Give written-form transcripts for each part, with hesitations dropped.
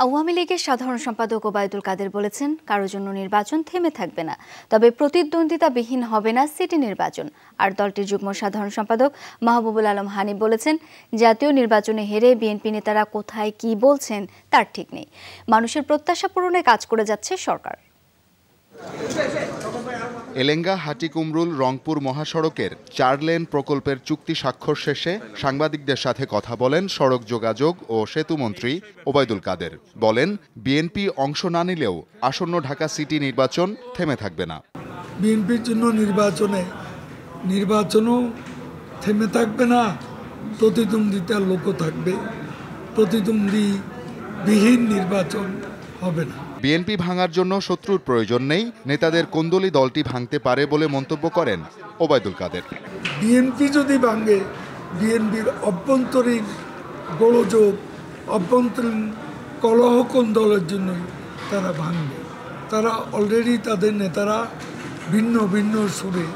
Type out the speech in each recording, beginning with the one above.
আওয়ামী লীগের সাধারণ সম্পাদক ওবায়দুল কাদের বলেছেন, কারোর জন্য নির্বাচন থেমে থাকবে না, তবে প্রতিদ্বন্দ্বিতাবিহীন হবে না সিটি নির্বাচন। আর দলটির যুগ্ম সাধারণ সম্পাদক মাহবুবুল আলম হানিফ বলেছেন, জাতীয় নির্বাচনে হেরে বিএনপি নেতারা কোথায় কি বলছেন তার ঠিক নেই। মানুষের প্রত্যাশা পূরণে কাজ করে যাচ্ছে সরকার। এলেঙ্গা হাটিকুমরুল রংপুর মহাসড়কের 4 লেন প্রকল্পের চুক্তি স্বাক্ষর শেষে সাংবাদিকদের সাথে কথা বলেন সড়ক যোগাযোগ ও সেতুমন্ত্রী ওবায়দুল কাদের। বলেন, বিএনপি অংশ না নিলেও আসন্ন ঢাকা সিটি নির্বাচন থেমে থাকবে না। বিএনপির জন্য নির্বাচনও থেমে থাকবে না, প্রতিদ্বন্দ্বিতার লোকও থাকবে, প্রতিদ্বন্দ্বীবিহীন নির্বাচন হবে না। বিএনপি ভাঙার জন্য শত্রুর প্রয়োজন নেই, নেতাদের কোন্দলই দলটি ভাঙতে পারে বলে মন্তব্য করেন ওবায়দুল কাদের। বিএনপি যদি ভাঙে, বিএনপির অভ্যন্তরীণ গোলযোগ, অভ্যন্তরীণ কলহ কোন দলের জন্যই তারা ভাঙবে। তারা অলরেডি তাদের নেতারা ভিন্ন ভিন্ন সুরে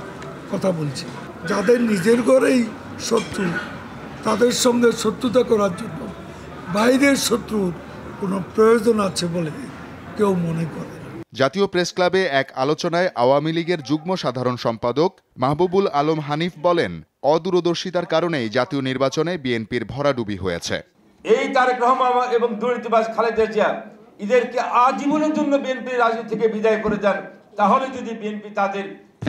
কথা বলছে। যাদের নিজের ঘরেই শত্রু, তাদের সঙ্গে শত্রুতা করার জন্য বাইরের শত্রুর কোনো প্রয়োজন আছে বলে কেউ মনে করে। জাতীয় প্রেস ক্লাবে এক আলোচনায় আওয়ামী লীগের যুগ্ম সাধারণ সম্পাদক মাহবুবুল আলম হানিফ বলেন, অদূরদর্শিতার কারণেই জাতীয় নির্বাচনে বিএনপির ভরাডুবি হয়েছে। এই তারেক রহমান এবং দুর্নীতিবাজ খালেদা জিয়া এদেরকে আজীবনের জন্য বিএনপির রাজনীতি থেকে বিদায় করে দেন, তাহলে যদি বিএনপি তাদের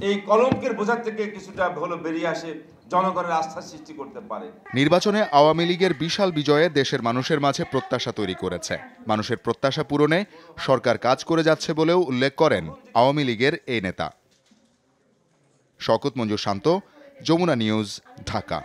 এই কলঙ্কের বোঝা থেকে কিছুটা হলো বেরিয়ে আসে, জনগণের আস্থা সৃষ্টি করতে পারে। নির্বাচনে আওয়ামী লীগের বিশাল বিজয়ে দেশের মানুষের মাঝে প্রত্যাশা তৈরি করেছে। মানুষের প্রত্যাশা পূরণে সরকার কাজ করে যাচ্ছে বলেও উল্লেখ করেন আওয়ামী লীগের এই নেতা। শওকত মঞ্জুর শান্ত, যমুনা নিউজ, ঢাকা।